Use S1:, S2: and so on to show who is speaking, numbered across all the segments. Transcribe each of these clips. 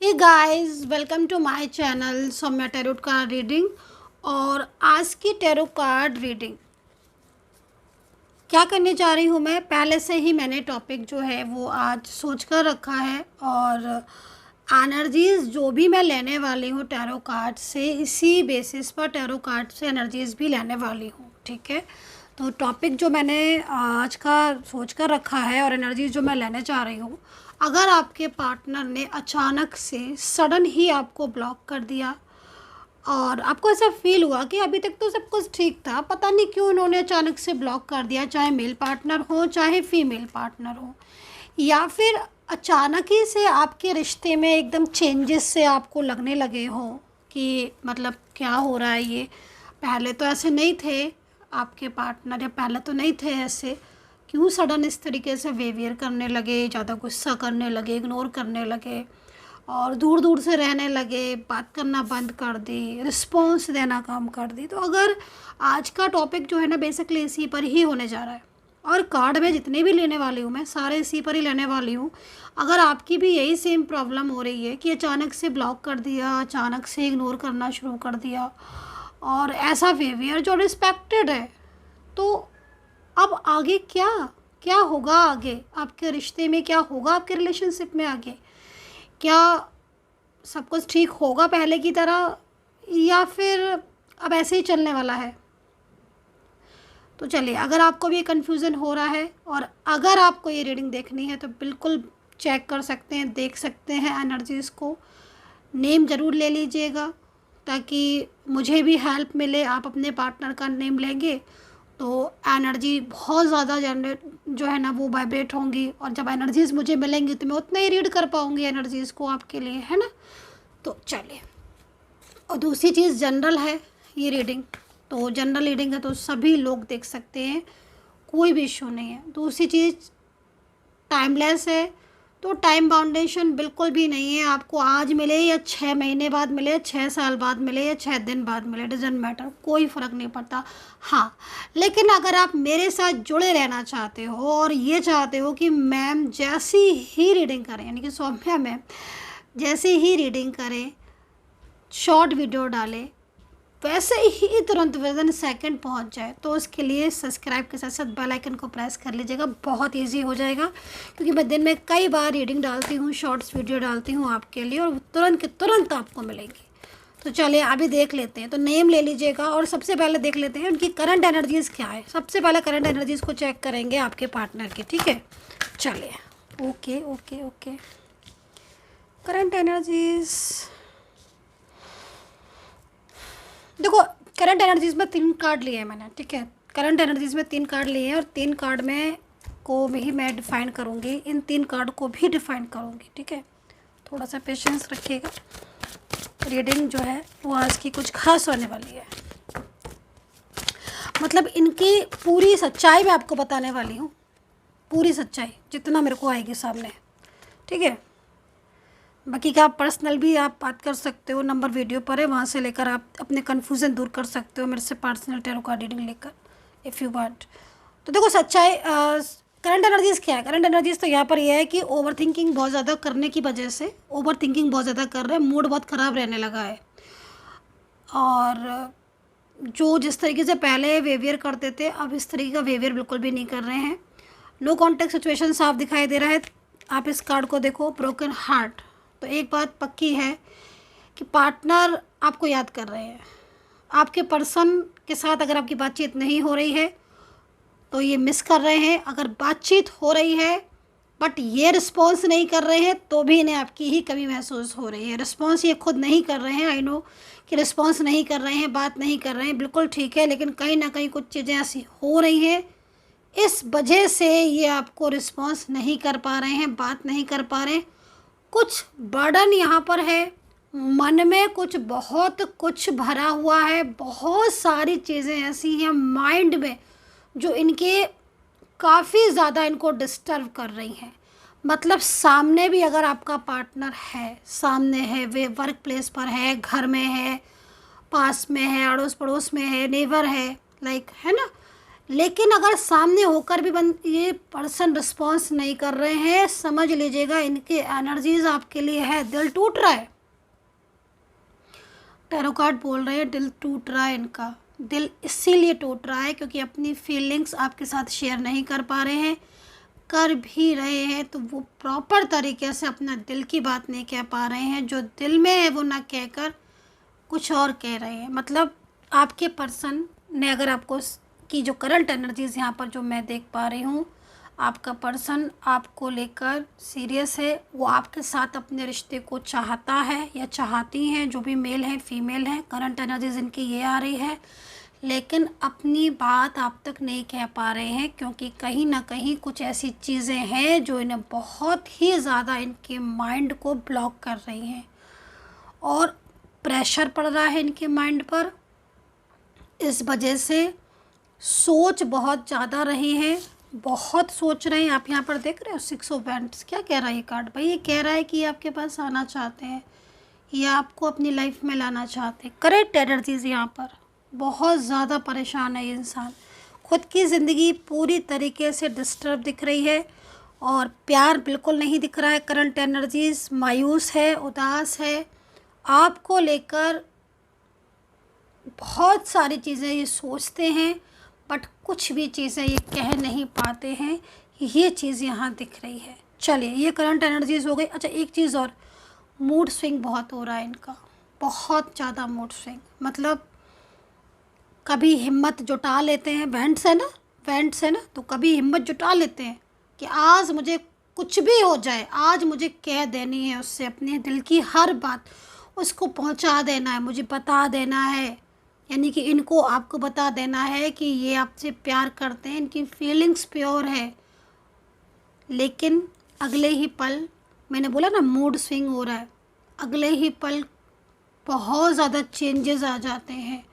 S1: Hey guys, welcome to my channel Saumya tarot card reading. और आज की टैरो कार्ड रीडिंग क्या करने जा रही हूँ मैं, पहले से ही मैंने टॉपिक जो है वो आज सोच कर रखा है। और एनर्जीज़ जो भी मैं लेने वाली हूँ टैरो कार्ड से, इसी बेसिस पर टैरो कार्ड से एनर्जीज़ भी लेने वाली हूँ। ठीक है, तो टॉपिक जो मैंने आज का सोच कर रखा है और एनर्जीज़ जो मैं लेने जा रही हूँ, अगर आपके पार्टनर ने अचानक से सडन ही आपको ब्लॉक कर दिया और आपको ऐसा फील हुआ कि अभी तक तो सब कुछ ठीक था, पता नहीं क्यों उन्होंने अचानक से ब्लॉक कर दिया, चाहे मेल पार्टनर हो चाहे फीमेल पार्टनर हो, या फिर अचानक ही से आपके रिश्ते में एकदम चेंजेस से आपको लगने लगे हो कि मतलब क्या हो रहा है ये, पहले तो ऐसे नहीं थे आपके पार्टनर, या पहले तो नहीं थे ऐसे, क्यों सडन इस तरीके से बिहेवियर करने लगे, ज़्यादा गुस्सा करने लगे, इग्नोर करने लगे और दूर दूर से रहने लगे, बात करना बंद कर दी, रिस्पॉन्स देना कम कर दी। तो अगर आज का टॉपिक जो है ना बेसिकली इसी पर ही होने जा रहा है, और कार्ड में जितने भी लेने वाली हूँ मैं सारे इसी पर ही लेने वाली हूँ। अगर आपकी भी यही सेम प्रॉब्लम हो रही है कि अचानक से ब्लॉक कर दिया, अचानक से इग्नोर करना शुरू कर दिया और ऐसा बिहेवियर जो रिस्पेक्टेड है, तो अब आगे क्या क्या होगा, आगे आपके रिश्ते में क्या होगा, आपके रिलेशनशिप में आगे क्या सब कुछ ठीक होगा पहले की तरह, या फिर अब ऐसे ही चलने वाला है। तो चलिए, अगर आपको भी कन्फ्यूज़न हो रहा है और अगर आपको ये रीडिंग देखनी है तो बिल्कुल चेक कर सकते हैं, देख सकते हैं एनर्जीज़ को। नेम ज़रूर ले लीजिएगा ताकि मुझे भी हेल्प मिले। आप अपने पार्टनर का नेम लेंगे तो एनर्जी बहुत ज़्यादा जनरेट जो है ना वो वाइब्रेट होंगी, और जब एनर्जीज़ मुझे मिलेंगी तो मैं उतना ही रीड कर पाऊँगी एनर्जीज़ को आपके लिए, है ना। तो चलिए, और दूसरी चीज़ जनरल है ये रीडिंग, तो जनरल रीडिंग है तो सभी लोग देख सकते हैं, कोई भी इशू नहीं है। दूसरी चीज़ टाइमलेस है, तो टाइम बाउंडेशन बिल्कुल भी नहीं है। आपको आज मिले या 6 महीने बाद मिले, 6 साल बाद मिले या 6 दिन बाद मिले, डजेंट मैटर, कोई फ़र्क नहीं पड़ता। हाँ, लेकिन अगर आप मेरे साथ जुड़े रहना चाहते हो और ये चाहते हो कि मैम जैसी ही रीडिंग करें, यानी कि सौम्या मैम जैसे ही रीडिंग करें, शॉर्ट वीडियो डालें, वैसे ही तुरंत विदिन सेकंड पहुंच जाए, तो उसके लिए सब्सक्राइब के साथ साथ बेल आइकन को प्रेस कर लीजिएगा, बहुत इजी हो जाएगा। क्योंकि मैं दिन में कई बार रीडिंग डालती हूँ, शॉर्ट्स वीडियो डालती हूँ आपके लिए, और तुरंत के तुरंत आपको मिलेंगी। तो चलिए अभी देख लेते हैं। तो नेम ले लीजिएगा और सबसे पहले देख लेते हैं उनकी करंट एनर्जीज़ क्या है। सबसे पहले करंट एनर्जीज़ को चेक करेंगे आपके पार्टनर की, ठीक है। चलिए, okay okay okay, current energies देखो। करंट एनर्जीज़ में 3 कार्ड लिए हैं मैंने, ठीक है। करंट एनर्जीज़ में 3 कार्ड लिए हैं और 3 कार्ड में को भी मैं डिफ़ाइन करूँगी, इन 3 कार्ड को भी डिफ़ाइन करूँगी, ठीक है। थोड़ा सा पेशेंस रखिएगा, रीडिंग जो है वो आज की कुछ खास होने वाली है। मतलब इनकी पूरी सच्चाई मैं आपको बताने वाली हूँ, पूरी सच्चाई जितना मेरे को आएगी सामने, ठीक है। बाकी का आप पर्सनल भी आप बात कर सकते हो, नंबर वीडियो पर है, वहाँ से लेकर आप अपने कन्फ्यूज़न दूर कर सकते हो मेरे से पर्सनल टैरो कार्ड रीडिंग लेकर, इफ़ यू वांट। तो देखो सच्चाई, करंट एनर्जीज़ क्या है। करंट एनर्जीज़ तो यहाँ पर यह है कि ओवर थिंकिंग बहुत ज़्यादा करने की वजह से, ओवर थिंकिंग बहुत ज़्यादा कर रहे हैं, मूड बहुत ख़राब रहने लगा है, और जो जिस तरीके से पहले बिहेवियर करते थे अब इस तरीके का बिहेवियर बिल्कुल भी नहीं कर रहे हैं। नो कॉन्टेक्ट सिचुएशन साफ दिखाई दे रहा है। आप इस कार्ड को देखो, ब्रोकन हार्ट। तो एक बात पक्की है कि पार्टनर आपको याद कर रहे हैं। आपके पर्सन के साथ अगर आपकी बातचीत नहीं हो रही है तो ये मिस कर रहे हैं, अगर बातचीत हो रही है बट ये रिस्पॉन्स नहीं कर रहे हैं तो भी इन्हें आपकी ही कमी महसूस हो रही है। रिस्पॉन्स ये खुद नहीं कर रहे हैं, आई नो कि रिस्पॉन्स नहीं कर रहे हैं, बात नहीं कर रहे हैं, बिल्कुल ठीक है, लेकिन कहीं ना कहीं कुछ चीज़ें ऐसी हो रही हैं, इस वजह से ये आपको रिस्पॉन्स नहीं कर पा रहे हैं, बात नहीं कर पा रहे हैं। कुछ बर्डन यहाँ पर है, मन में कुछ बहुत कुछ भरा हुआ है, बहुत सारी चीज़ें ऐसी हैं माइंड में जो इनके काफ़ी ज़्यादा इनको डिस्टर्ब कर रही हैं। मतलब सामने भी अगर आपका पार्टनर है, सामने है, वे वर्क प्लेस पर है, घर में है, पास में है, अड़ोस पड़ोस में है, नेबर है, लाइक, है ना, लेकिन अगर सामने होकर भी ये पर्सन रिस्पॉन्स नहीं कर रहे हैं, समझ लीजिएगा इनकी एनर्जीज आपके लिए है, दिल टूट रहा है। टैरो कार्ड बोल रहे हैं दिल टूट रहा है इनका। दिल इसीलिए टूट रहा है क्योंकि अपनी फीलिंग्स आपके साथ शेयर नहीं कर पा रहे हैं, कर भी रहे हैं तो वो प्रॉपर तरीके से अपना दिल की बात नहीं कह पा रहे हैं। जो दिल में है वो ना कहकर कुछ और कह रहे हैं। मतलब आपके पर्सन ने, अगर आपको की जो करंट एनर्जीज़ यहाँ पर जो मैं देख पा रही हूँ, आपका पर्सन आपको लेकर सीरियस है। वो आपके साथ अपने रिश्ते को चाहता है या चाहती हैं, जो भी मेल है फीमेल है। करंट एनर्जीज़ इनकी ये आ रही है, लेकिन अपनी बात आप तक नहीं कह पा रहे हैं क्योंकि कहीं ना कहीं कुछ ऐसी चीज़ें हैं जो इन्हें बहुत ही ज़्यादा इनके माइंड को ब्लॉक कर रही हैं और प्रेशर पड़ रहा है इनके माइंड पर। इस वजह से सोच बहुत ज़्यादा रही है, बहुत सोच रहे हैं। आप यहाँ पर देख रहे हो 6 ऑफ वैंड्स। क्या कह रहा है ये कार्ड भाई? ये कह रहा है कि आपके पास आना चाहते हैं या आपको अपनी लाइफ में लाना चाहते हैं। करेक्ट एनर्जीज यहाँ पर। बहुत ज़्यादा परेशान है ये इंसान, खुद की ज़िंदगी पूरी तरीके से डिस्टर्ब दिख रही है और प्यार बिल्कुल नहीं दिख रहा है। करंट एनर्जीज मायूस है, उदास है, आपको लेकर बहुत सारी चीज़ें ये सोचते हैं बट कुछ भी चीज़ें ये कह नहीं पाते हैं। ये चीज़ यहाँ दिख रही है। चलिए, ये करंट एनर्जीज हो गई। अच्छा, एक चीज़ और, मूड स्विंग बहुत हो रहा है इनका, बहुत ज़्यादा मूड स्विंग। मतलब कभी हिम्मत जुटा लेते हैं, वेंट्स है ना, तो कभी हिम्मत जुटा लेते हैं कि आज मुझे कुछ भी हो जाए, आज मुझे कह देनी है उससे अपने दिल की हर बात, उसको पहुंचा देना है, मुझे बता देना है। यानी कि इनको आपको बता देना है कि ये आपसे प्यार करते हैं, इनकी फीलिंग्स प्योर है। लेकिन अगले ही पल, मैंने बोला ना मूड स्विंग हो रहा है, अगले ही पल बहुत ज़्यादा चेंजेस आ जाते हैं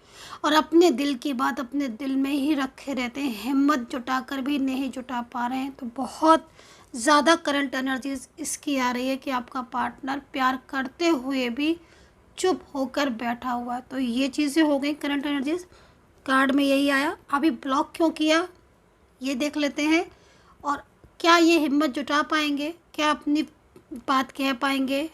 S1: और अपने दिल की बात अपने दिल में ही रखे रहते हैं, हिम्मत जुटा कर भी नहीं जुटा पा रहे हैं। तो बहुत ज़्यादा करंट एनर्जीज इसकी आ रही है कि आपका पार्टनर प्यार करते हुए भी चुप होकर बैठा हुआ। तो ये चीज़ें हो गई करंट एनर्जीज। कार्ड में यही आया। अभी ब्लॉक क्यों किया ये देख लेते हैं, और क्या ये हिम्मत जुटा पाएंगे, क्या अपनी बात कह पाएंगे,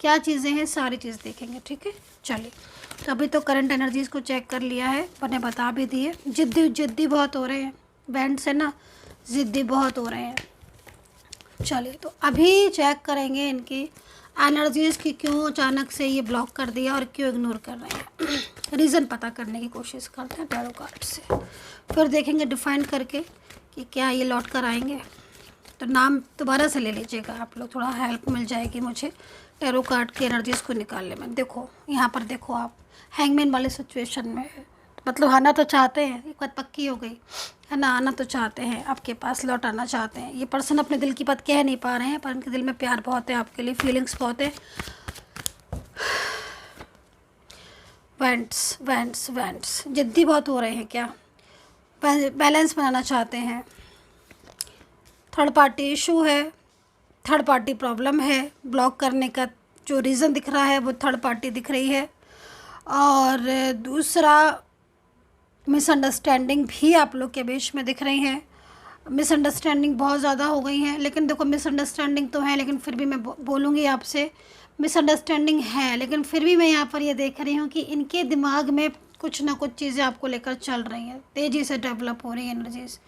S1: क्या चीज़ें हैं, सारी चीज़ देखेंगे। ठीक है, चलिए। तो अभी तो करंट एनर्जीज़ को चेक कर लिया है, मैंने बता भी दिए। जिद्दी बहुत हो रहे हैं, बैंड से ना ज़िद्दी बहुत हो रहे हैं। चलिए, तो अभी चेक करेंगे इनकी एनर्जीज़ की, क्यों अचानक से ये ब्लॉक कर दिया और क्यों इग्नोर कर रहे हैं। रीज़न पता करने की कोशिश करते हैं टैरो कार्ड से, फिर देखेंगे डिफाइन करके कि क्या ये लौट कर आएंगे। तो नाम दोबारा से ले लीजिएगा आप लोग, थोड़ा हेल्प मिल जाएगी मुझे टैरो कार्ड की एनर्जीज़ को निकालने में। देखो यहाँ पर, देखो आप हैंगमैन वाले सिचुएशन में, मतलब आना तो चाहते हैं, एक बात पक्की हो गई है ना, आना तो चाहते हैं, आपके पास लौट आना चाहते हैं। ये पर्सन अपने दिल की बात कह नहीं पा रहे हैं पर उनके दिल में प्यार बहुत है आपके लिए, फीलिंग्स बहुत है। वेंट्स जिद्दी बहुत हो रहे हैं, क्या बैलेंस बनाना चाहते हैं। थर्ड पार्टी इशू है, थर्ड पार्टी प्रॉब्लम है। ब्लॉक करने का जो रीज़न दिख रहा है वो थर्ड पार्टी दिख रही है। और दूसरा, मिसअंडरस्टैंडिंग भी आप लोग के बीच में दिख रही हैं। मिसअंडरस्टैंडिंग बहुत ज़्यादा हो गई हैं। लेकिन देखो, मिसअंडरस्टैंडिंग तो है, लेकिन फिर भी मैं बोलूँगी आपसे, मिसअंडरस्टैंडिंग है लेकिन फिर भी मैं यहाँ पर ये देख रही हूँ कि इनके दिमाग में कुछ ना कुछ चीज़ें आपको लेकर चल रही हैं, तेज़ी से डेवलप हो रही हैं एनर्जीज़,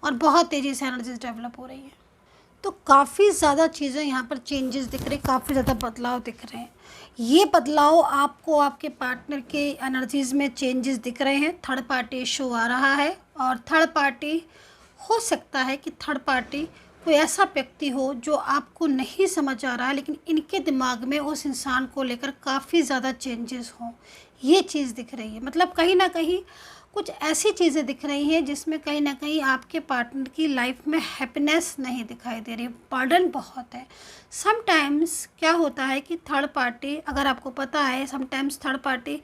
S1: और बहुत तेज़ी से एनर्जीज़ डेवलप हो रही हैं। तो काफ़ी ज़्यादा चीज़ें यहाँ पर चेंजेस दिख रहे हैं, काफ़ी ज़्यादा बदलाव दिख रहे हैं। ये बदलाव आपको आपके पार्टनर के एनर्जीज़ में चेंजेस दिख रहे हैं। थर्ड पार्टी इशू आ रहा है, और थर्ड पार्टी हो सकता है कि थर्ड पार्टी कोई ऐसा व्यक्ति हो जो आपको नहीं समझ आ रहा है, लेकिन इनके दिमाग में उस इंसान को लेकर काफ़ी ज़्यादा चेंजेस हों, ये चीज़ दिख रही है। मतलब कहीं ना कहीं कुछ ऐसी चीज़ें दिख रही हैं जिसमें कहीं ना कहीं आपके पार्टनर की लाइफ में हैप्पीनेस नहीं दिखाई दे रही, बर्डन बहुत है। समटाइम्स क्या होता है कि थर्ड पार्टी, अगर आपको पता है, समटाइम्स थर्ड पार्टी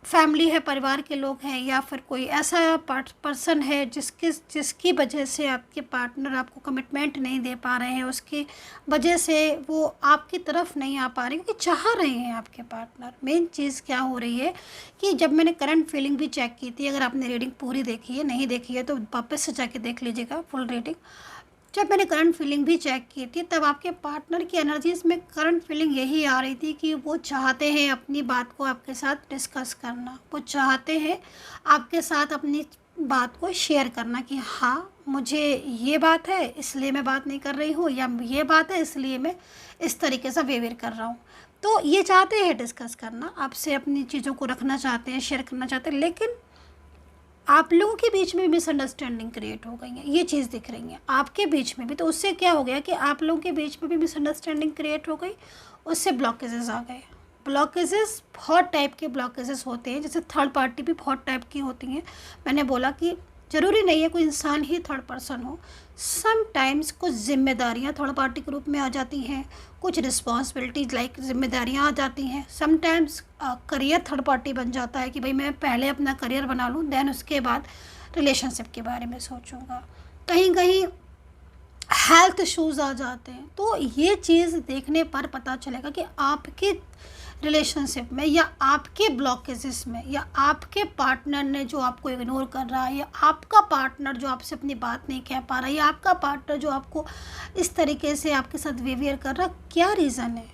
S1: फैमिली है, परिवार के लोग हैं, या फिर कोई ऐसा पर्सन है जिसकी वजह से आपके पार्टनर आपको कमिटमेंट नहीं दे पा रहे हैं, उसकी वजह से वो आपकी तरफ नहीं आ पा रहे क्योंकि चाह रहे हैं आपके पार्टनर। मेन चीज़ क्या हो रही है कि जब मैंने करंट फीलिंग भी चेक की थी, अगर आपने रीडिंग पूरी देखी है, नहीं देखी है तो वापस से जाके देख लीजिएगा फुल रीडिंग। जब मैंने करंट फीलिंग भी चेक की थी तब आपके पार्टनर की एनर्जीज में करंट फीलिंग यही आ रही थी कि वो चाहते हैं अपनी बात को आपके साथ डिस्कस करना, वो चाहते हैं आपके साथ अपनी बात को शेयर करना कि हाँ मुझे ये बात है इसलिए मैं बात नहीं कर रही हूँ, या ये बात है इसलिए मैं इस तरीके से बिहेवियर कर रहा हूँ। तो ये चाहते हैं डिस्कस करना, आपसे अपनी चीज़ों को रखना चाहते हैं, शेयर करना चाहते हैं, लेकिन आप लोगों के बीच में मिसअंडरस्टैंडिंग क्रिएट हो गई है, ये चीज़ दिख रही है आपके बीच में भी। तो उससे क्या हो गया कि आप लोगों के बीच में भी मिसअंडरस्टैंडिंग क्रिएट हो गई, उससे ब्लॉकेजेस आ गए। ब्लॉकेजेस बहुत टाइप के ब्लॉकेजेस होते हैं, जैसे थर्ड पार्टी भी बहुत टाइप की होती हैं। मैंने बोला कि ज़रूरी नहीं है कोई इंसान ही थर्ड पर्सन हो, समटाइम्स कुछ जिम्मेदारियाँ थर्ड पार्टी के रूप में आ जाती हैं, कुछ रिस्पॉन्सिबिलिटीज़ लाइक जिम्मेदारियाँ आ जाती हैं। समटाइम्स करियर थर्ड पार्टी बन जाता है कि भाई मैं पहले अपना करियर बना लूँ, देन उसके बाद रिलेशनशिप के बारे में सोचूंगा। कहीं कहीं हेल्थ इश्यूज़ आ जाते हैं। तो ये चीज़ देखने पर पता चलेगा कि आपके रिलेशनशिप में या आपके ब्लॉकेजेस में या आपके पार्टनर ने जो आपको इग्नोर कर रहा है, या आपका पार्टनर जो आपसे अपनी बात नहीं कह पा रहा है, या आपका पार्टनर जो आपको इस तरीके से आपके साथ बिहेवियर कर रहा, क्या रीज़न है।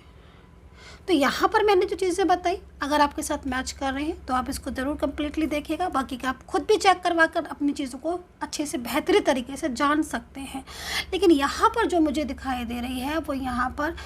S1: तो यहाँ पर मैंने जो चीज़ें बताई अगर आपके साथ मैच कर रहे हैं तो आप इसको ज़रूर कम्प्लीटली देखिएगा। बाकी का आप खुद भी चेक करवा कर अपनी चीज़ों को अच्छे से बेहतरीन तरीके से जान सकते हैं। लेकिन यहाँ पर जो मुझे दिखाई दे रही है वो यहाँ पर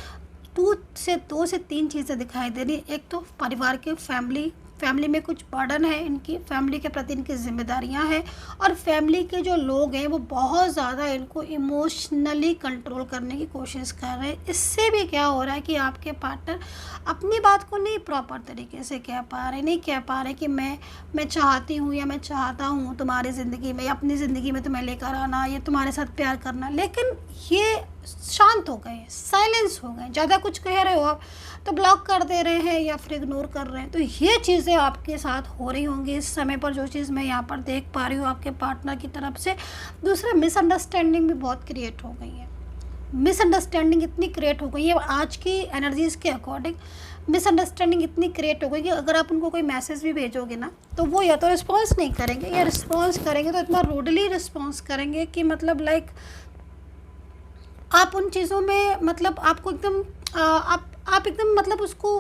S1: दो से तीन चीज़ें दिखाई दे रही। एक तो परिवार के फैमिली में कुछ बर्डन है, इनकी फैमिली के प्रति इनकी जिम्मेदारियां हैं, और फैमिली के जो लोग हैं वो बहुत ज़्यादा इनको इमोशनली कंट्रोल करने की कोशिश कर रहे हैं। इससे भी क्या हो रहा है कि आपके पार्टनर अपनी बात को नहीं प्रॉपर तरीके से कह पा रहे कि मैं चाहती हूँ या मैं चाहता हूँ तुम्हारी ज़िंदगी में या अपनी ज़िंदगी में तुम्हें लेकर आना, या तुम्हारे साथ प्यार करना। लेकिन ये शांत हो गए, साइलेंस हो गए। ज़्यादा कुछ कह रहे हो आप तो ब्लॉक कर दे रहे हैं या फिर इग्नोर कर रहे हैं। तो ये चीज़ें आपके साथ हो रही होंगी इस समय पर, जो चीज़ मैं यहाँ पर देख पा रही हूँ आपके पार्टनर की तरफ से। दूसरा, मिसअंडरस्टैंडिंग भी बहुत क्रिएट हो गई है। मिसअंडरस्टैंडिंग इतनी क्रिएट हो गई है आज की एनर्जीज़ के अकॉर्डिंग, मिसअंडरस्टैंडिंग इतनी क्रिएट हो गई कि अगर आप उनको कोई मैसेज भी भेजोगे ना तो वो या तो रिस्पॉन्स नहीं करेंगे, या रिस्पॉन्स करेंगे तो इतना रूडली रिस्पॉन्स करेंगे कि मतलब लाइक आप उन चीज़ों में मतलब आपको एकदम आप एकदम मतलब उसको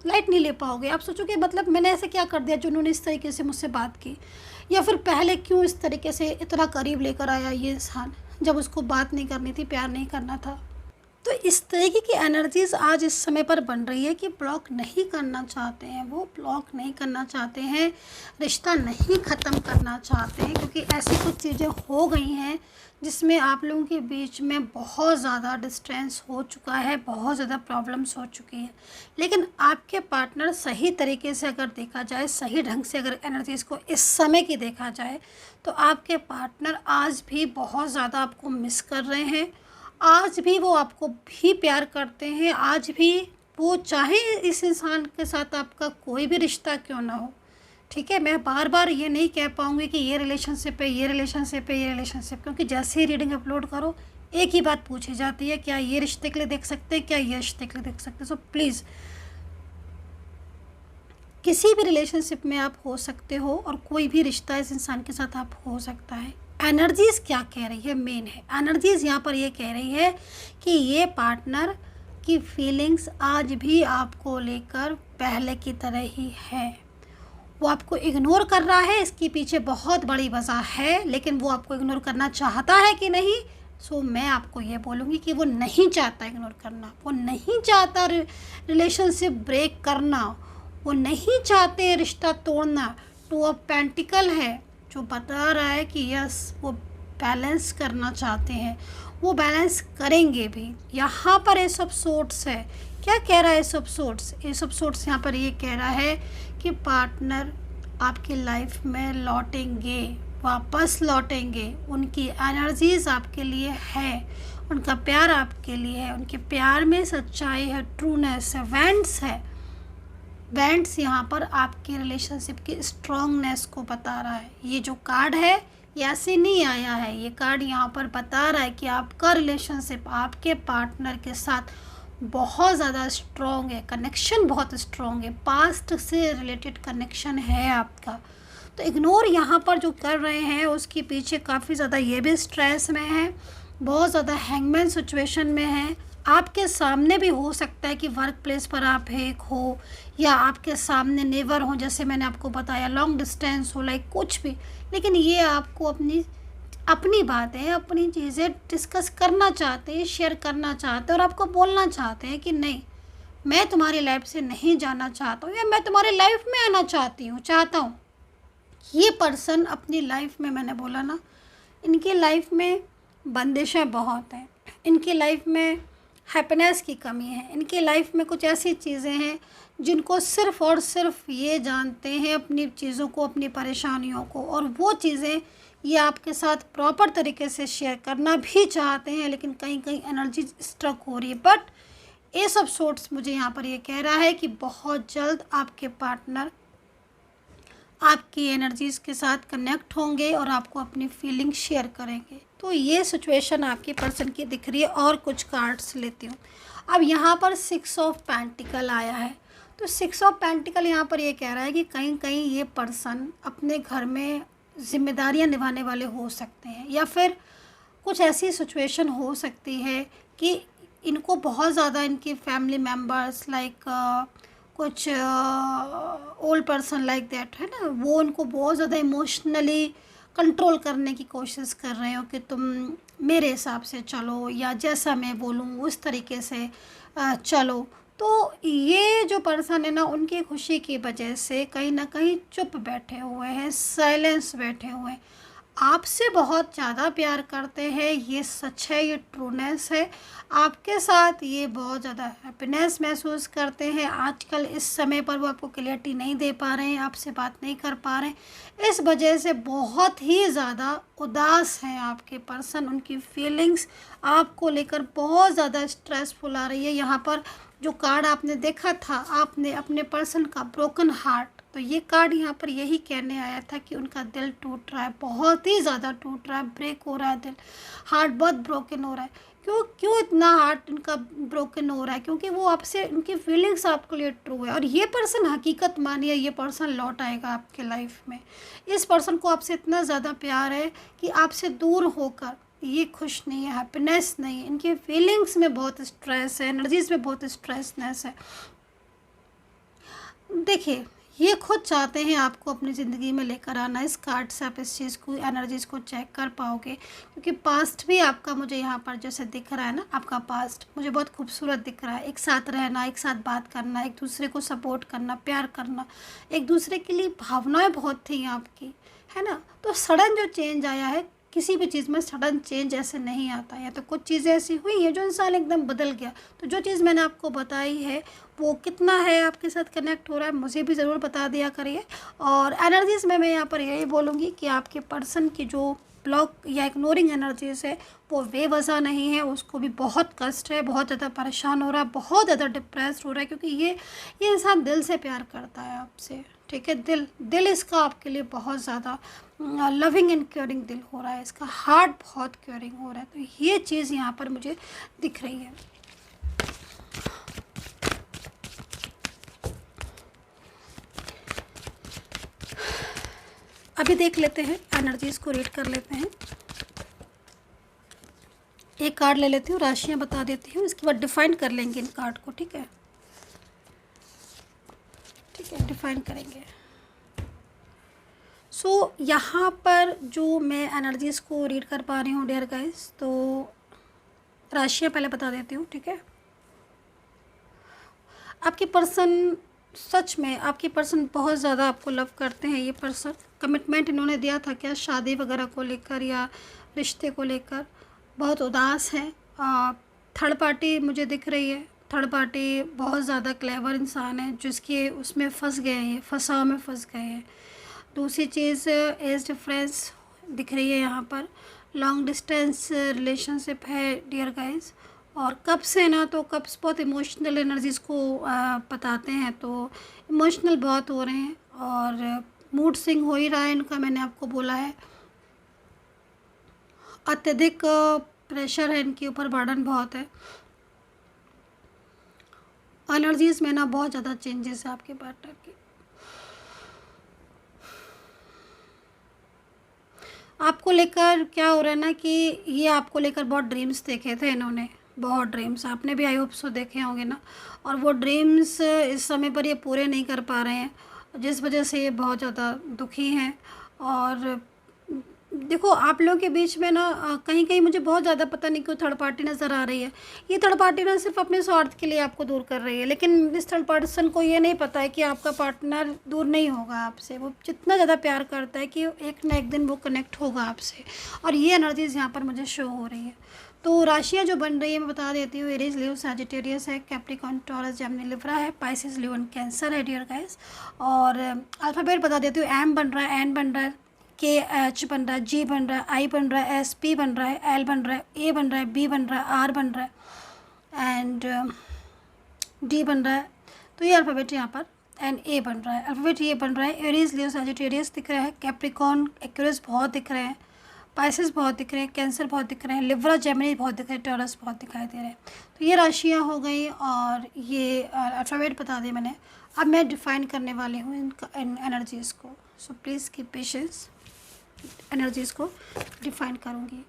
S1: लाइट नहीं ले पाओगे। आप सोचोगे मतलब मैंने ऐसे क्या कर दिया जो उन्होंने इस तरीके से मुझसे बात की, या फिर पहले क्यों इस तरीके से इतना करीब लेकर आया ये इंसान जब उसको बात नहीं करनी थी, प्यार नहीं करना था। तो इस तरीके की एनर्जीज़ आज इस समय पर बन रही है कि ब्लॉक नहीं करना चाहते हैं, वो ब्लॉक नहीं करना चाहते हैं, रिश्ता नहीं ख़त्म करना चाहते हैं, क्योंकि ऐसी कुछ चीज़ें हो गई हैं जिसमें आप लोगों के बीच में बहुत ज़्यादा डिस्टेंस हो चुका है, बहुत ज़्यादा प्रॉब्लम्स हो चुकी हैं। लेकिन आपके पार्टनर सही तरीके से अगर देखा जाए, सही ढंग से अगर एनर्जीज़ को इस समय की देखा जाए, तो आपके पार्टनर आज भी बहुत ज़्यादा आपको मिस कर रहे हैं, आज भी वो आपको भी प्यार करते हैं, आज भी वो चाहे इस इंसान के साथ आपका कोई भी रिश्ता क्यों ना हो। ठीक है, मैं बार बार ये नहीं कह पाऊँगी कि ये रिलेशनशिप है, ये रिलेशनशिप है, ये रिलेशनशिप, क्योंकि जैसे ही रीडिंग अपलोड करो एक ही बात पूछी जाती है, क्या ये रिश्ते के लिए देख सकते हैं, क्या ये रिश्ते के लिए देख सकते हैं। सो प्लीज़ किसी भी रिलेशनशिप में आप हो सकते हो, और कोई भी रिश्ता इस इंसान के साथ आप हो सकता है। एनर्जीज़ क्या कह रही है, मेन है एनर्जीज़ यहाँ पर ये कह रही है कि ये पार्टनर की फीलिंग्स आज भी आपको लेकर पहले की तरह ही है। वो आपको इग्नोर कर रहा है, इसके पीछे बहुत बड़ी वजह है, लेकिन वो आपको इग्नोर करना चाहता है कि नहीं। सो मैं आपको ये बोलूँगी कि वो नहीं चाहता इग्नोर करना, वो नहीं चाहता रिलेशनशिप ब्रेक करना, वो नहीं चाहते रिश्ता तोड़ना। टू ऑफ पेंटिकल है जो बता रहा है कि यस वो बैलेंस करना चाहते हैं, वो बैलेंस करेंगे भी। यहाँ पर एस ऑफ सोर्ड्स है, क्या कह रहा है S of swords? S of swords यहाँ पर ये कह रहा है कि पार्टनर आपकी लाइफ में लौटेंगे, वापस लौटेंगे, उनकी एनर्जीज़ आपके लिए है, उनका प्यार आपके लिए है, उनके प्यार में सच्चाई है, ट्रूनेस है, वेंट्स है। बैंड्स यहाँ पर आपके रिलेशनशिप की स्ट्रॉन्गनेस को बता रहा है। ये जो कार्ड है ये ऐसे नहीं आया है, ये कार्ड यहाँ पर बता रहा है कि आपका रिलेशनशिप आपके पार्टनर के साथ बहुत ज़्यादा स्ट्रॉन्ग है, कनेक्शन बहुत स्ट्रॉन्ग है, पास्ट से रिलेटेड कनेक्शन है आपका। तो इग्नोर यहाँ पर जो कर रहे हैं उसके पीछे काफ़ी ज़्यादा ये भी स्ट्रेस में है, बहुत ज़्यादा हैंगमैन सिचुएशन में है। आपके सामने भी हो सकता है कि वर्क प्लेस पर आप एक हो या आपके सामने नेवर हो, जैसे मैंने आपको बताया, लॉन्ग डिस्टेंस हो, लाइक कुछ भी। लेकिन ये आपको अपनी अपनी बातें, अपनी चीज़ें डिस्कस करना चाहते हैं, शेयर करना चाहते हैं और आपको बोलना चाहते हैं कि नहीं, मैं तुम्हारी लाइफ से नहीं जाना चाहता हूँ या मैं तुम्हारी लाइफ में आना चाहता हूँ। ये पर्सन अपनी लाइफ में, मैंने बोला ना, इनकी लाइफ में बंदिशें बहुत हैं, इनकी लाइफ में हैप्पीनेस की कमी है, इनकी लाइफ में कुछ ऐसी चीज़ें हैं जिनको सिर्फ़ और सिर्फ ये जानते हैं, अपनी चीज़ों को, अपनी परेशानियों को, और वो चीज़ें ये आपके साथ प्रॉपर तरीके से शेयर करना भी चाहते हैं, लेकिन कहीं कहीं एनर्जी स्ट्रक हो रही है। बट एस ऑफ सोर्ड्स मुझे यहाँ पर ये कह रहा है कि बहुत जल्द आपके पार्टनर आपकी एनर्जीज़ के साथ कनेक्ट होंगे और आपको अपनी फीलिंग शेयर करेंगे। तो ये सिचुएशन आपके पर्सन की दिख रही है। और कुछ कार्ड्स लेती हूँ। अब यहाँ पर 6 ऑफ पेंटिकल आया है, तो 6 ऑफ पेंटिकल यहाँ पर ये कह रहा है कि कहीं कहीं ये पर्सन अपने घर में जिम्मेदारियाँ निभाने वाले हो सकते हैं, या फिर कुछ ऐसी सिचुएशन हो सकती है कि इनको बहुत ज़्यादा इनकी फैमिली मेम्बर्स लाइक कुछ ओल्ड पर्सन लाइक दैट है ना, वो उनको बहुत ज़्यादा इमोशनली कंट्रोल करने की कोशिश कर रहे हो कि तुम मेरे हिसाब से चलो या जैसा मैं बोलूँ उस तरीके से चलो। तो ये जो पर्सन है ना, उनकी खुशी की वजह से कहीं ना कहीं चुप बैठे हुए हैं, साइलेंस बैठे हुए हैं, आपसे बहुत ज़्यादा प्यार करते हैं, ये सच है, ये ट्रूनेस है। आपके साथ ये बहुत ज़्यादा हैप्पीनेस महसूस करते हैं। आजकल इस समय पर वो आपको क्लियरिटी नहीं दे पा रहे हैं, आपसे बात नहीं कर पा रहे हैं, इस वजह से बहुत ही ज़्यादा उदास हैं आपके पर्सन। उनकी फीलिंग्स आपको लेकर बहुत ज़्यादा स्ट्रेसफुल आ रही है। यहाँ पर जो कार्ड आपने देखा था, आपने अपने पर्सन का ब्रोकन हार्ट, तो ये कार्ड यहाँ पर यही कहने आया था कि उनका दिल टूट रहा है, बहुत ही ज़्यादा टूट रहा है, ब्रेक हो रहा है दिल, हार्ट बहुत ब्रोकन हो रहा है। क्यों इतना हार्ट इनका ब्रोकन हो रहा है? क्योंकि वो आपसे, उनकी फीलिंग्स आपके लिए ट्रू है। और ये पर्सन, हकीकत मानिए, ये पर्सन लौट आएगा आपके लाइफ में। इस पर्सन को आपसे इतना ज़्यादा प्यार है कि आपसे दूर होकर ये खुश नहीं है, हैप्पीनेस नहीं है, इनकी फीलिंग्स में बहुत स्ट्रेस है, एनर्जीज में बहुत स्ट्रेसनेस है। देखिए, ये खुद चाहते हैं आपको अपनी ज़िंदगी में लेकर आना। इस कार्ड से आप इस चीज़ को, एनर्जीज़ को चेक कर पाओगे, क्योंकि पास्ट भी आपका मुझे यहाँ पर जैसे दिख रहा है ना, आपका पास्ट मुझे बहुत खूबसूरत दिख रहा है। एक साथ रहना, एक साथ बात करना, एक दूसरे को सपोर्ट करना, प्यार करना, एक दूसरे के लिए भावनाएं बहुत थी आपकी, है ना। तो सडन जो चेंज आया है, किसी भी चीज़ में सडन चेंज ऐसे नहीं आता है, तो कुछ चीज़ें ऐसी हुई हैं जो इंसान एकदम बदल गया। तो जो चीज़ मैंने आपको बताई है वो कितना है आपके साथ कनेक्ट हो रहा है, मुझे भी ज़रूर बता दिया करिए। और एनर्जीज़ में मैं यहाँ पर यही बोलूँगी कि आपके पर्सन की जो ब्लॉक या इग्नोरिंग एनर्जीज़ है वो बेवजह नहीं है, उसको भी बहुत कष्ट है, बहुत ज़्यादा परेशान हो रहा है, बहुत ज़्यादा डिप्रेस्ड हो रहा है, क्योंकि ये इंसान दिल से प्यार करता है आपसे, ठीक है। दिल इसका आपके लिए बहुत ज़्यादा लविंग एंड केयरिंग दिल हो रहा है, इसका हार्ट बहुत केयरिंग हो रहा है। तो ये चीज़ यहाँ पर मुझे दिख रही है। अभी देख लेते हैं, एनर्जीज को रीड कर लेते हैं। एक कार्ड ले लेती हूँ, राशियाँ बता देती हूँ, इसके बाद डिफाइन कर लेंगे इन कार्ड को, ठीक है, ठीक है, डिफाइन करेंगे। सो यहाँ पर जो मैं एनर्जीज़ को रीड कर पा रही हूँ डियर गाइस, तो राशियाँ पहले बता देती हूँ, ठीक है। आपके पर्सन, सच में आपके पर्सन बहुत ज़्यादा आपको लव करते हैं। ये पर्सन कमिटमेंट इन्होंने दिया था क्या, शादी वगैरह को लेकर या रिश्ते को लेकर, बहुत उदास है। थर्ड पार्टी मुझे दिख रही है, थर्ड पार्टी बहुत ज़्यादा क्लेवर इंसान है, जिसके उसमें फंस गए हैं, फंसाव में फंस गए हैं। दूसरी चीज़, एज डिफरेंस दिख रही है यहाँ पर, लॉन्ग डिस्टेंस रिलेशनशिप है डियर गाइस, और कप्स है ना, तो कप्स बहुत इमोशनल एनर्जीज़ को बताते हैं, तो इमोशनल बहुत हो रहे हैं और मूड स्विंग हो ही रहा है इनका, मैंने आपको बोला है। अत्यधिक प्रेशर है इनके ऊपर, बर्डन बहुत है। एनर्जीज़ में ना बहुत ज़्यादा चेंजेस है आपके पार्टनर की। आपको लेकर क्या हो रहा है ना कि ये आपको लेकर बहुत ड्रीम्स देखे थे इन्होंने, बहुत ड्रीम्स, आपने भी आई होप सो देखे होंगे ना। और वो ड्रीम्स इस समय पर ये पूरे नहीं कर पा रहे हैं, जिस वजह से ये बहुत ज़्यादा दुखी हैं। और देखो आप लोगों के बीच में ना कहीं कहीं मुझे बहुत ज़्यादा पता नहीं क्यों थर्ड पार्टी नज़र आ रही है। ये थर्ड पार्टी ना सिर्फ अपने स्वार्थ के लिए आपको दूर कर रही है, लेकिन इस थर्ड पर्सन को ये नहीं पता है कि आपका पार्टनर दूर नहीं होगा आपसे। वो जितना ज़्यादा प्यार करता है कि एक ना एक दिन वो कनेक्ट होगा आपसे, और ये एनर्जीज़ यहाँ पर मुझे शो हो रही है। तो राशियाँ जो बन रही है मैं बता देती हूँ। एरीज, लियो, सैजिटेरियस है, कैप्रिकॉर्न, टॉरस, जेमिनी, लिब्रा है, पाइसेस, लियो एंड कैंसर है डियर गाइस। और अल्फ़ाबेट बता देती हूँ। एम बन रहा है, एन बन रहा है, के एच बन रहा है, जी बन रहा है, आई बन रहा है, एस पी बन रहा है, एल बन रहा है, ए बन रहा है, बी बन रहा है, आर बन रहा है एंड डी बन रहा है। तो ये अल्फ़ाबेट यहाँ पर एंड ए बन रहा है, अल्फ़ाबेट ये बन रहा है। एरीज, लियो, सैजिटेरियस दिख रहा है, कैप्रिकॉर्न, एक्वेरियस बहुत दिख रहे हैं, पाइसेस बहुत दिख रहे हैं, कैंसर बहुत दिख रहे हैं, लिब्रा, जेमिनी बहुत दिख रहे हैं, टॉरस बहुत दिखाई दे रहे हैं। तो ये राशियाँ हो गई और ये अल्फ़ाबेट बता दी मैंने। अब मैं डिफ़ाइन करने वाली हूँ इनका एनर्जीज़ को, so please keep patience. Energies को डिफ़ाइन करूँगी,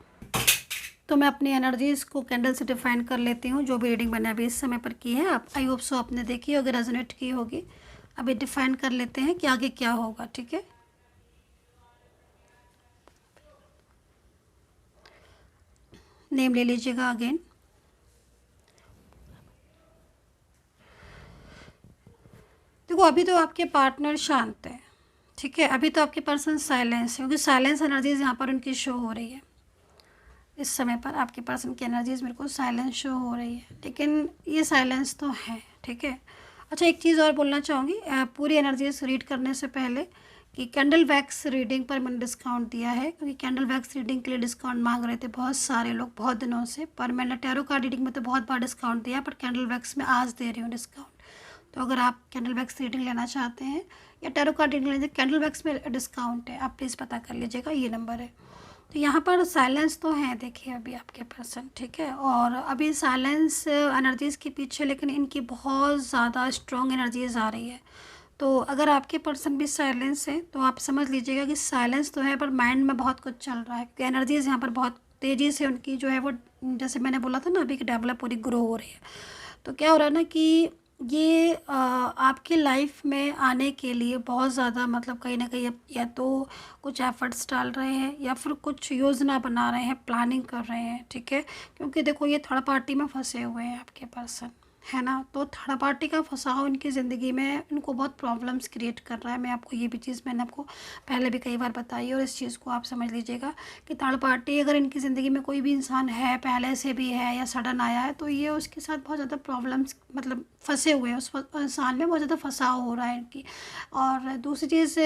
S1: तो मैं अपनी एनर्जीज़ को कैंडल से डिफ़ाइन कर लेती हूँ। जो भी रीडिंग मैंने अभी इस समय पर की है, आप आई होप सो आपने देखी होगी, रेजोनेट की होगी। अभी डिफ़ाइन कर लेते हैं कि आगे क्या होगा, ठीक है। नेम ले लीजिएगा अगेन। देखो अभी तो आपके पार्टनर शांत है, ठीक है। अभी तो आपके पर्सन साइलेंस है, क्योंकि साइलेंस एनर्जीज यहाँ पर उनकी शो हो रही है। इस समय पर आपके पर्सन की एनर्जीज मेरे को साइलेंस शो हो रही है, लेकिन ये साइलेंस तो है, ठीक है। अच्छा एक चीज़ और बोलना चाहूँगी पूरी एनर्जीज रीड करने से पहले, कि कैंडल वैक्स रीडिंग पर मैंने डिस्काउंट दिया है, क्योंकि कैंडल वैक्स रीडिंग के लिए डिस्काउंट मांग रहे थे बहुत सारे लोग बहुत दिनों से। पर मैंने टैरो कार्ड रीडिंग में तो बहुत बार डिस्काउंट दिया, पर कैंडल वैक्स में आज दे रही हूँ डिस्काउंट। तो अगर आप कैंडल वैक्स रीडिंग लेना चाहते हैं या टैरो कार्ड रीडिंग लेना, कैंडल वैक्स में डिस्काउंट है, आप प्लीज़ पता कर लीजिएगा, ये नंबर है। तो यहाँ पर साइलेंस तो है, देखिए अभी आपके पर्सन, ठीक है। और अभी साइलेंस एनर्जीज़ के पीछे लेकिन इनकी बहुत ज़्यादा स्ट्रॉन्ग एनर्जीज आ रही है। तो अगर आपके पर्सन भी साइलेंस है तो आप समझ लीजिएगा कि साइलेंस तो है, पर माइंड में बहुत कुछ चल रहा है, क्योंकि एनर्जीज़ यहाँ पर बहुत तेज़ी से उनकी जो है वो, जैसे मैंने बोला था ना अभी, कि डेवलप पूरी ग्रो हो रही है। तो क्या हो रहा है ना कि ये आपकी लाइफ में आने के लिए बहुत ज़्यादा, मतलब कहीं ना कहीं या तो कुछ एफर्ट्स डाल रहे हैं या फिर कुछ योजना बना रहे हैं, प्लानिंग कर रहे हैं, ठीक है। क्योंकि देखो ये थर्ड पार्टी में फंसे हुए हैं आपके पर्सन, है ना। तो थर्ड पार्टी का फंसाव इनकी ज़िंदगी में इनको बहुत प्रॉब्लम्स क्रिएट कर रहा है। मैं आपको ये भी चीज़ मैंने आपको पहले भी कई बार बताई है, और इस चीज़ को आप समझ लीजिएगा कि थर्ड पार्टी अगर इनकी ज़िंदगी में कोई भी इंसान है, पहले से भी है या सडन आया है, तो ये उसके साथ बहुत ज़्यादा प्रॉब्लम्स, मतलब फंसे हुए हैं, उस इंसान में बहुत ज़्यादा फंसाव हो रहा है इनकी। और दूसरी चीज़,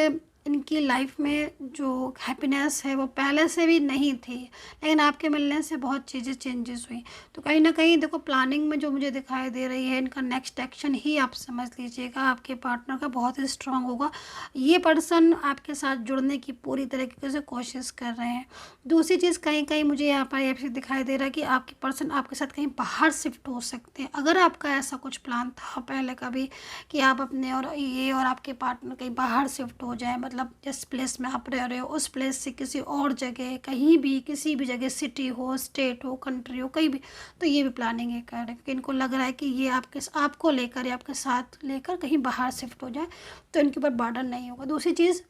S1: इनकी लाइफ में जो हैप्पीनेस है वो पहले से भी नहीं थी, लेकिन आपके मिलने से बहुत चीज़ें चेंजेस हुई। तो कहीं ना कहीं देखो प्लानिंग में जो मुझे दिखाई दे रही है, इनका नेक्स्ट एक्शन ही आप समझ लीजिएगा आपके पार्टनर का बहुत ही स्ट्रांग होगा। ये पर्सन आपके साथ जुड़ने की पूरी तरीके से कोशिश कर रहे हैं। दूसरी चीज़, कहीं कहीं मुझे यहाँ पर ये दिखाई दे रहा है कि आपके पर्सन आपके साथ कहीं बाहर शिफ्ट हो सकते हैं। अगर आपका ऐसा कुछ प्लान था पहले कभी कि आप अपने और ये और आपके पार्टनर कहीं बाहर शिफ्ट हो जाए, मतलब जिस प्लेस में आप रह रहे हो उस प्लेस से किसी और जगह, कहीं भी किसी भी जगह, सिटी हो, स्टेट हो, कंट्री हो, कहीं भी, तो ये भी प्लानिंग है कर रहे हैं, क्योंकि इनको लग रहा है कि ये आपको लेकर या आपके साथ लेकर कहीं बाहर शिफ्ट हो जाए तो इनके ऊपर बर्डन नहीं होगा। दूसरी चीज़,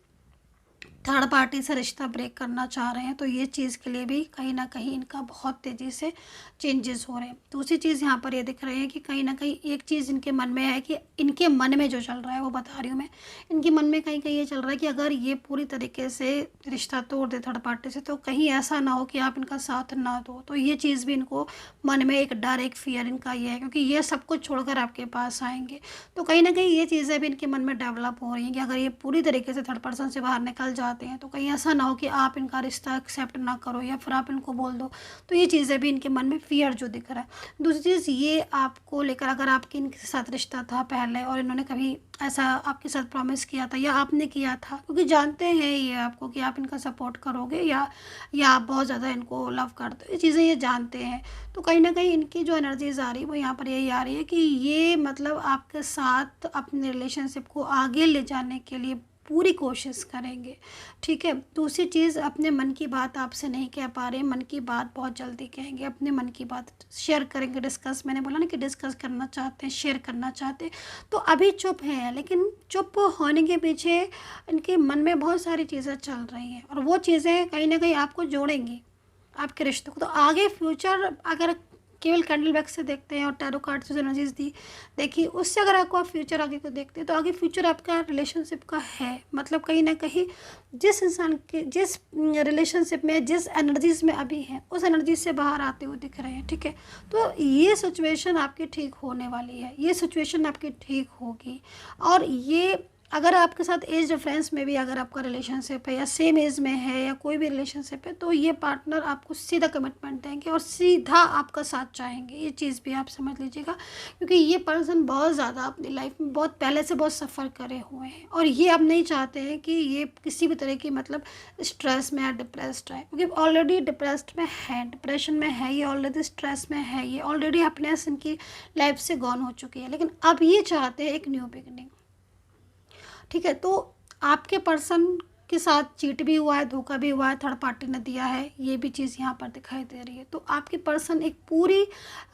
S1: थर्ड पार्टी से रिश्ता ब्रेक करना चाह रहे हैं, तो ये चीज़ के लिए भी कहीं ना कहीं इनका बहुत तेज़ी से चेंजेस हो रहे हैं। दूसरी चीज़ यहाँ पर ये दिख रही है कि कहीं ना कहीं एक चीज़ इनके मन में है, कि इनके मन में जो चल रहा है वो बता रही हूँ मैं, इनके मन में कहीं कहीं ये चल रहा है कि अगर ये पूरी तरीके से रिश्ता तोड़ दे थर्ड पार्टी से, तो कहीं ऐसा ना हो कि आप इनका साथ ना दो। तो ये चीज़ भी इनको मन में एक डर, एक फियर इनका ये है, क्योंकि ये सब कुछ छोड़कर आपके पास आएंगे। तो कहीं ना कहीं ये चीज़ें भी इनके मन में डेवलप हो रही हैं कि अगर ये पूरी तरीके से थर्ड पर्सन से बाहर निकल जाते चाहते हैं, तो कहीं ऐसा ना हो कि आप इनका रिश्ता एक्सेप्ट ना करो या फिर आप इनको बोल दो। तो ये चीज़ें भी इनके मन में फ़ियर जो दिख रहा है। दूसरी चीज़ ये आपको लेकर, अगर आपके इनके साथ रिश्ता था पहले और इन्होंने कभी ऐसा आपके साथ प्रॉमिस किया था या आपने किया था, क्योंकि जानते हैं ये आपको कि आप इनका सपोर्ट करोगे या आप बहुत ज़्यादा इनको लव करते हो, ये चीज़ें ये जानते हैं। तो कहीं ना कहीं इनकी जो एनर्जीज आ रही है वो यहाँ पर यही आ रही है कि ये मतलब आपके साथ अपने रिलेशनशिप को आगे ले जाने के लिए पूरी कोशिश करेंगे, ठीक है। दूसरी चीज़, अपने मन की बात आपसे नहीं कह पा रहे, मन की बात बहुत जल्दी कहेंगे, अपने मन की बात शेयर करेंगे, डिस्कस, मैंने बोला ना कि डिस्कस करना चाहते हैं, शेयर करना चाहते हैं। तो अभी चुप हैं, लेकिन चुप होने के पीछे इनके मन में बहुत सारी चीज़ें चल रही हैं और वो चीज़ें कहीं ना कहीं आपको जोड़ेंगी आपके रिश्ते को। तो आगे फ्यूचर अगर केवल कैंडल बैग से देखते हैं और टैरो कार्ड से जो एनर्जीज देखिए, उससे अगर आपको आप फ्यूचर आगे को देखते हैं तो आगे फ्यूचर आपका रिलेशनशिप का है। मतलब कहीं ना कहीं जिस इंसान के जिस रिलेशनशिप में जिस एनर्जीज में अभी हैं उस एनर्जी से बाहर आते हुए दिख रहे हैं, ठीक है। तो ये सिचुएशन आपकी ठीक होने वाली है, ये सिचुएशन आपकी ठीक होगी। और ये अगर आपके साथ एज डिफरेंस में भी अगर आपका रिलेशनशिप है या सेम एज में है या कोई भी रिलेशनशिप है, तो ये पार्टनर आपको सीधा कमिटमेंट देंगे और सीधा आपका साथ चाहेंगे। ये चीज़ भी आप समझ लीजिएगा, क्योंकि ये पर्सन बहुत ज़्यादा अपनी लाइफ में बहुत पहले से बहुत सफ़र करे हुए हैं और ये अब नहीं चाहते हैं कि ये किसी भी तरह की मतलब स्ट्रेस में या डिप्रेस्ड है, क्योंकि ऑलरेडी डिप्रेस्ड में है, डिप्रेशन में है, ये ऑलरेडी स्ट्रेस में है, ये ऑलरेडी हैप्पीनेस इनकी लाइफ से गॉन हो चुकी है। लेकिन अब ये चाहते हैं एक न्यू बिगिनिंग, ठीक है। तो आपके पर्सन के साथ चीट भी हुआ है, धोखा भी हुआ है, थर्ड पार्टी ने दिया है, ये भी चीज़ यहाँ पर दिखाई दे रही है। तो आपके पर्सन एक पूरी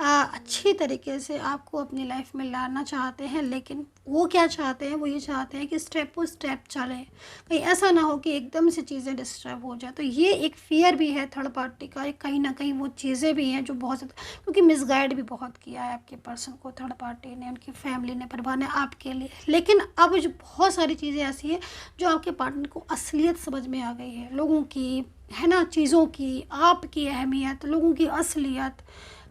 S1: अच्छी तरीके से आपको अपनी लाइफ में लाना चाहते हैं, लेकिन वो क्या चाहते हैं, वो ये चाहते हैं कि स्टेप टू स्टेप चलें, कहीं ऐसा ना हो कि एकदम से चीज़ें डिस्टर्ब हो जाए। तो ये एक फियर भी है थर्ड पार्टी का, कहीं ना कहीं वो चीज़ें भी हैं जो बहुत ज़्यादा, क्योंकि मिसगाइड भी बहुत किया है आपके पर्सन को थर्ड पार्टी ने, उनकी फैमिली ने, परिवार ने आपके लिए। लेकिन अब जो बहुत सारी चीज़ें ऐसी हैं जो आपके पार्टनर को असलियत समझ में आ गई है, लोगों की, है ना, चीज़ों की, आपकी अहमियत, लोगों की असलियत,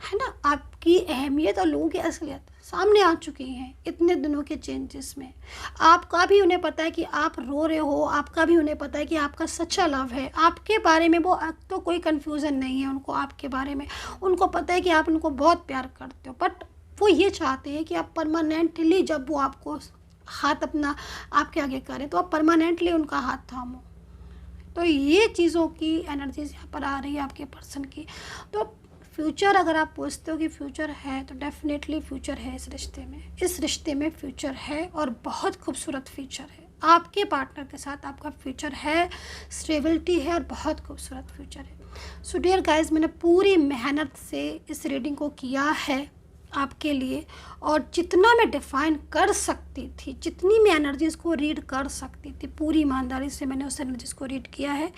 S1: है ना, आपकी अहमियत और लोगों की असलियत सामने आ चुकी हैं इतने दिनों के चेंजेस में। आपका भी उन्हें पता है कि आप रो रहे हो, आपका भी उन्हें पता है कि आपका सच्चा लव है आपके बारे में, वो तो कोई कन्फ्यूज़न नहीं है उनको आपके बारे में। उनको पता है कि आप उनको बहुत प्यार करते हो, बट वो ये चाहते हैं कि आप परमानेंटली, जब वो आपको हाथ अपना आपके आगे करें तो आप परमानेंटली उनका हाथ थामो। तो ये चीज़ों की एनर्जीज यहाँ पर आ रही है आपके पर्सन की। तो फ्यूचर अगर आप पूछते हो कि फ्यूचर है, तो डेफिनेटली फ्यूचर है इस रिश्ते में फ्यूचर है और बहुत खूबसूरत फ्यूचर है। आपके पार्टनर के साथ आपका फ्यूचर है, स्टेबिलिटी है और बहुत खूबसूरत फ्यूचर है। सो डियर गाइज, मैंने पूरी मेहनत से इस रीडिंग को किया है आपके लिए, और जितना मैं डिफ़ाइन कर सकती थी, जितनी मैं एनर्जीज़ को रीड कर सकती थी, पूरी ईमानदारी से मैंने उस एनर्जीज़ को रीड किया है।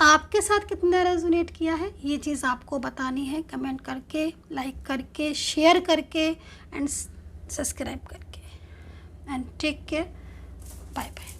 S1: आपके साथ कितना रेजोनेट किया है ये चीज़ आपको बतानी है, कमेंट करके, लाइक करके, शेयर करके एंड सब्सक्राइब करके। And take care, bye bye.